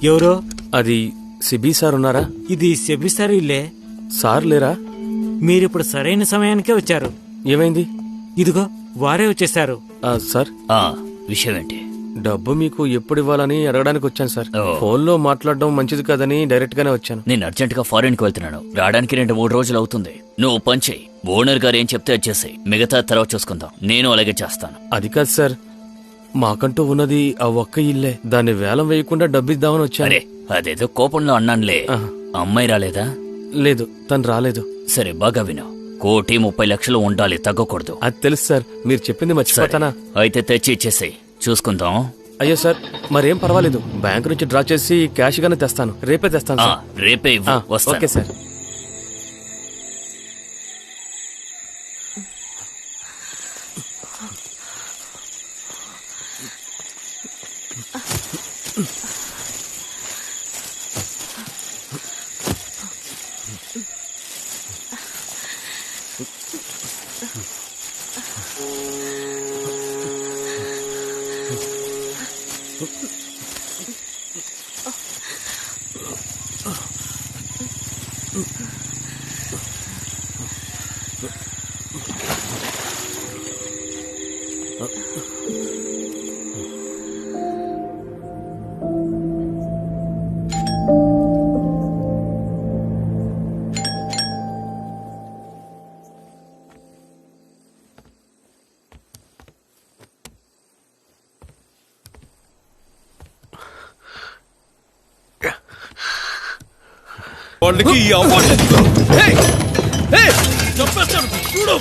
ఎవరో? అది CB sir ఉన్నారా? ఇది సెబి సార్ ఇల్లే. సార్ లేరా? మీరిప్పుడు సరైన సమయానికే వచ్చారు. ఏమైంది? ఇదిగో వారే వచ్చేసారు. సార్, విషయం ఏంటి? డబ్బు మీకు ఎప్పుడు ఇవ్వాలని అడగడానికి వచ్చాను సార్. ఓ. ఫోన్లో మాట్లాడడం మంచిది కాదని డైరెక్ట్ గానే వచ్చాను. నేను అర్జెంట్ గా ఫారెన్ కి వెళ్తున్నాను. రావడానికి 2-3 రోజులు అవుతుంది. నువ్వు పని చెయ్యి, ఓనర్ గారు ఏం చెప్తే వచ్చేసాయి, మిగతా తర్వాత చూసుకుందాం. నేను అలాగే చేస్తాను. అది కాదు సార్, మాకంటూ ఉన్నది ఆ ఒక్క ఇల్లే. దాన్ని వేలం వేయకుండా డబ్బు ఇద్దామని వచ్చాను. అరే, అదేదో కోపంలో అన్నానులే. అమ్మాయి రాలేదా? లేదు, తను రాలేదు. సరే, బాగా విను. 1,30,00,000 ఉండాలి, తగ్గకూడదు. అది తెలుసు సార్, మీరు చెప్పింది మర్చిపోతానా? అయితే తెచ్చి ఇచ్చేసేయ్, చూసుకుందాం. అయ్యో సార్, మరేం పర్వాలేదు. బ్యాంక్ నుంచి డ్రా చేసి క్యాష్ గానే తెస్తాను. రేపే తెస్తాను సార్. రేపే ఇవ్వు, వస్తాను. Okay sir. వాళ్ళకి ఈ అవార్డు చంపేస్తాను చూడు.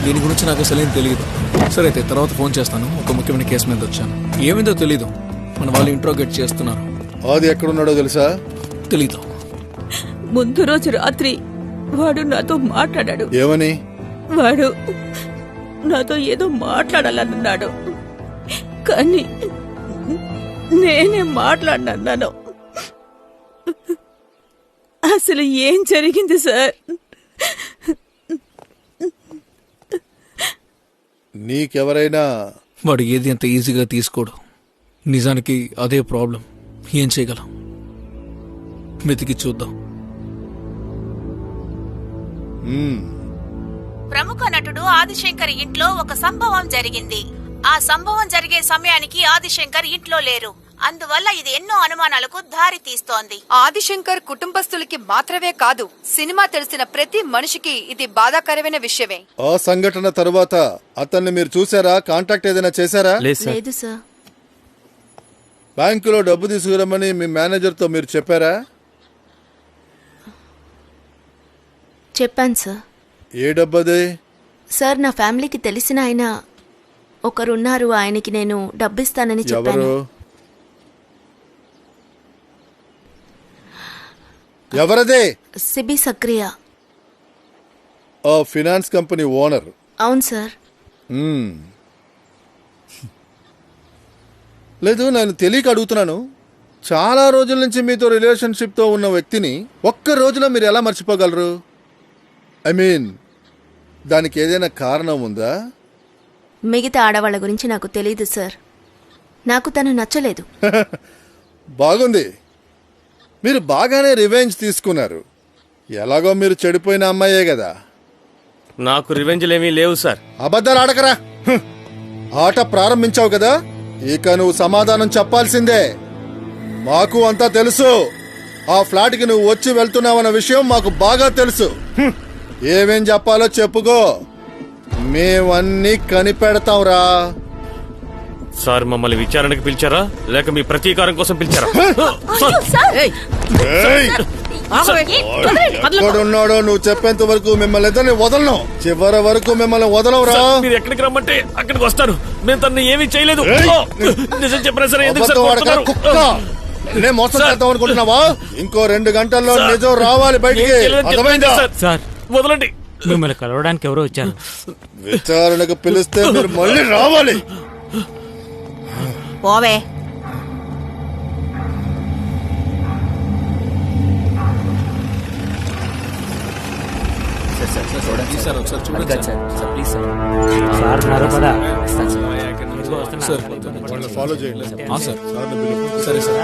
దీని గురించి నాకు అసలు ఏం తెలియదు. సరే అయితే తర్వాత ఫోన్ చేస్తాను. ఒక ముఖ్యమైన కేసు మీద వచ్చాను. ఏమిందో తెలీదు. మన వాళ్ళు ఇంట్రోగేట్ చేస్తున్నారు. అది ఎక్కడున్నాడో తెలుసా? తెలీదు. ముందు రోజు రాత్రి వాడు నాతో మాట్లాడాడు. ఏమని? వాడు నాతో ఏదో మాట్లాడాలన్నాడు, కానీ నేనే మాట్లాడినాను. అసలు ఏం జరిగింది సార్? నీకెవరైనా? వాడు ఏది అంత ఈజీగా తీసుకోడు. నిజానికి అదే ప్రాబ్లం. ఏం చేయగలం? వెతికి చూద్దాం. ప్రముఖ నటుడు ఆదిశంకర్ ఇంట్లో ఒక సంభవం జరిగింది. ఆ సంభవం జరిగే సమయానికి ఆదిశంకర్ ఇంట్లో లేరు. అందువల్ల ఇది ఎన్నో అనుమానాలకు దారి తీస్తోంది. ఆదిశంకర్ కుటుంబస్తులకి మాత్రమే కాదు, సినిమా తెలిసిన ప్రతి మనిషికి ఇది బాధాకరమైన విషయమే. ఆ సంఘటన తరువాత అతన్ని మీరు చూసారా? కాంటాక్ట్ ఏదైనా చేశారా? లేదు సార్. బ్యాంకులో డబ్బు తీసుకురమ్మని మీ మేనేజర్తో మీరు చెప్పారా? చెప్పాను సార్. ఏ డబ్బదే? సార్, నా ఫ్యామిలీకి తెలిసిన ఆయన ఒకరున్నారు. ఆయనకి నేను డబ్బిస్తానని చెప్పాను. ఎవరదే? సిబి సక్రియా. ఆ ఫినాన్స్ కంపెనీ ఓనర్. అవును సార్. లేదు, నేను తెలియక అడుగుతున్నాను. చాలా రోజుల నుంచి మీతో రిలేషన్షిప్తో ఉన్న వ్యక్తిని ఒక్క రోజులో మీరు ఎలా మర్చిపోగలరు? ఐ మీన్, దానికి ఏదైనా కారణం ఉందా? మిగతా ఆడవాళ్ళ గురించి నాకు తెలీదు సార్. నాకు తను నచ్చలేదు. బాగుంది, మీరు బాగానే రివెంజ్ తీసుకున్నారు. ఎలాగో మీరు చెడిపోయిన అమ్మాయే కదా. నాకు రివెంజ్లేమీ లేవు సార్. అబద్ధాలు ఆడకరా. ఆట ప్రారంభించావు కదా, ఇక నువ్వు సమాధానం చెప్పాల్సిందే. మాకు అంతా తెలుసు. ఆ ఫ్లాట్కి నువ్వు వచ్చి వెళ్తున్నావన్న విషయం మాకు బాగా తెలుసు. ఏమేం చెప్పాలో చెప్పుకో, మేమన్నీ కనిపెడతాంరా. సార్ మమ్మల్ని విచారణకు పిలిచారా లేక మీ ప్రతీకారం కోసం పిలిచారా? ఎక్కడున్నాడో నువ్వు చెప్పేంత వరకు మిమ్మల్ని ఇద్దరిని వదలను. చివరి వరకు మిమ్మల్ని వదలవురా. మీరు ఎక్కడికి రమ్మంటే అక్కడికి వస్తాను. నేను తనని ఏమీ చేయలేదు. నిజం చెప్పరా సరే? ఎందుకు సార్ అబద్ధం ఆడక కొడుతున్నారు? కుక్క. నేను మోసం చేద్దాం అనుకుంటున్నావా? ఇంకో 2 గంటల్లో నిజం రావాలి బయటికి. ఏం చేయలేదని అర్థమైందా? చెప్పండి సార్ వదలండి. మిమ్మల్ని కలవడానికి ఎవరో వచ్చారు. విచారణకు పిలిస్తే మీరు మళ్ళీ రావాలి. పోవే. సార్ ఉన్నారు కదా. వాళ్ళని ఫాలో చేయండి. సరే సార్.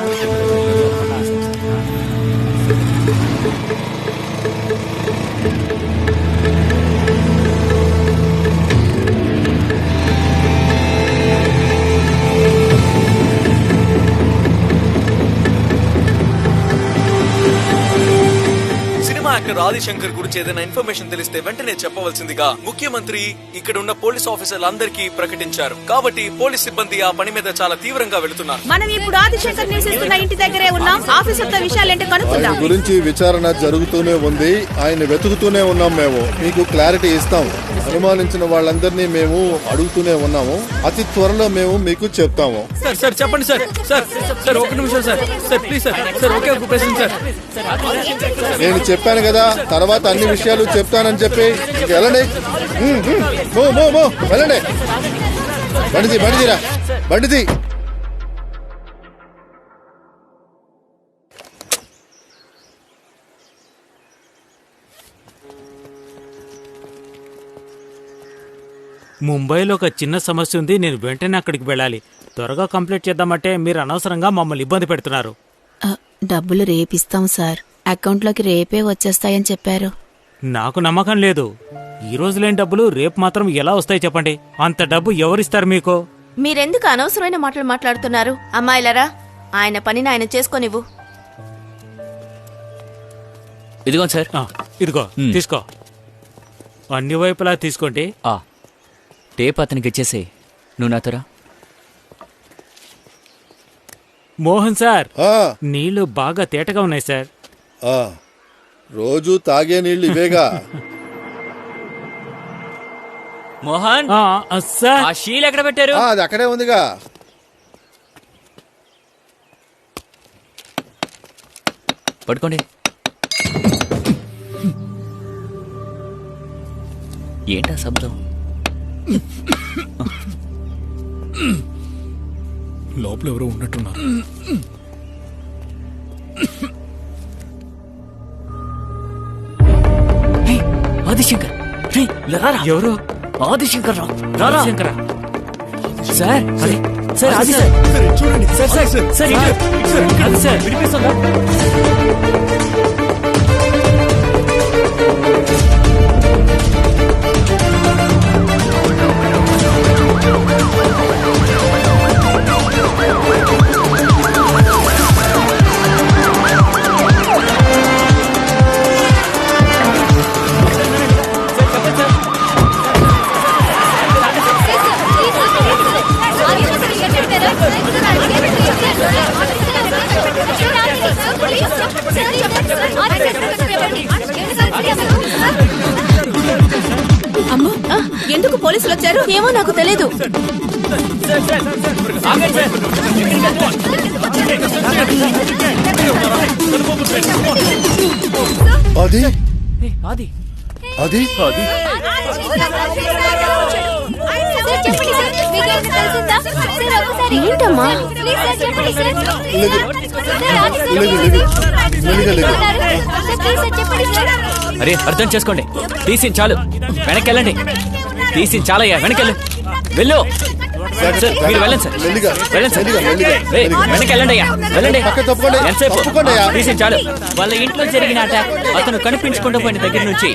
సినిమా యాక్టర్ ఆదిశంకర్ గురించి ఏదైనా ఇన్ఫర్మేషన్ తెలిస్తే వెంటనే చెప్పవలసిందిగా ముఖ్యమంత్రి ఇక్కడ ఉన్న పోలీస్ ఆఫీసర్లందరికీ ప్రకటించారు. కాబట్టి పోలీస్ సిబ్బంది ఆ పని మీద చాలా తీవ్రంగా వెళుతున్నారు. మనం ఇప్పుడు ఆదిశంకర్ నివసిస్తున్న ఇంటి దగ్గరే ఉన్నాం. ఆఫీసర్తో విషయాలేంటో ఆయన కనుక్కుందాం. గురించి విచారణ జరుగుతూనే ఉంది. ఆయన వెతుకుతూనే ఉన్నాం. మేము మీకు క్లారిటీ ఇస్తాం. అనుమానించిన వాళ్ళందరినీ మేము అడుగుతూనే ఉన్నాము. అతి త్వరలో మేము మీకు చెప్తాము. సార్ సార్ చెప్పండి సార్. సార్ సార్ ఒక నిమిషం sir. Sir please sir. Sir ఒకే ఒక ప్రశ్న సార్. నేను చెప్పాను కదా, తర్వాత అన్ని విషయాలు చెప్తానని చెప్పి. ఇంక వెళ్ళండి. వెళ్ళండి. బండిదిరా బండిది. ముంబైలో ఒక చిన్న సమస్య ఉంది. నేను వెంటనే అక్కడికి వెళ్ళాలి. త్వరగా కంప్లీట్ చేద్దామంటే మీరు అనవసరంగా మమ్మల్ని ఇబ్బంది పెడుతున్నారు. డబ్బులు రేపిస్తాం సార్. అకౌంట్లోకి రేపే వచ్చేస్తాయని చెప్పారు. నాకు నమ్మకం లేదు. ఈ రోజు లేని డబ్బులు రేపు మాత్రం ఎలా వస్తాయి చెప్పండి? అంత డబ్బు ఎవరిస్తారు మీకు? మీరెందుకు అనవసరమైన మాటలు మాట్లాడుతున్నారు? అమ్మాయిలరా, ఆయన పనిని ఆయన చేసుకోనివ్వు. ఇదిగో సార్. ఇదిగో తీసుకో. అన్ని వైపులా తీసుకోండి. టేప్ అతనికి ఇచ్చేసి నువ్వు నాతోరా. మోహన్ సార్, ఆ, నీళ్లు బాగా తేటగా ఉన్నాయి సార్. ఆ, రోజు తాగే నీళ్లు ఇవేగా. మోహన్ సార్, ఆ షీల్ ఎక్కడ పెట్టారు? అది అక్కడే ఉందిగా. పట్టుకోండి. ఏంటా శబ్దం? లోపల ఎవరో ఉన్నట్టున్నారు. ఆదిశంకర్. ఎవరు? ఆదిశంకర్ రా. శంకరా? సార్ సార్ ఆది సార్. చూడండి సార్. సార్ సార్ అది సార్ వినిపిస్తుందా? అమ్మో, ఎందుకు పోలీసులు వచ్చారు? ఏమో నాకు తెలీదు. అది ఆది అది ఏంటమ్మా? అరే అర్థం చేసుకోండి. తీసి చాలు. వెనక్కి వెళ్ళండి. తీసి చాలయ్యా. వెనకెళ్ళు. వెళ్ళు. సార్ మీరు వెళ్ళండి సార్. వెళ్ళండి సార్. వెనక్కి వెళ్ళండి అయ్యా. వెళ్ళండి. ఎంతసేపు? తీసి చాలు. వాళ్ళ ఇంట్లో జరిగిన అటాక్ అతను కనిపించకుండా పోయిన దగ్గర నుంచి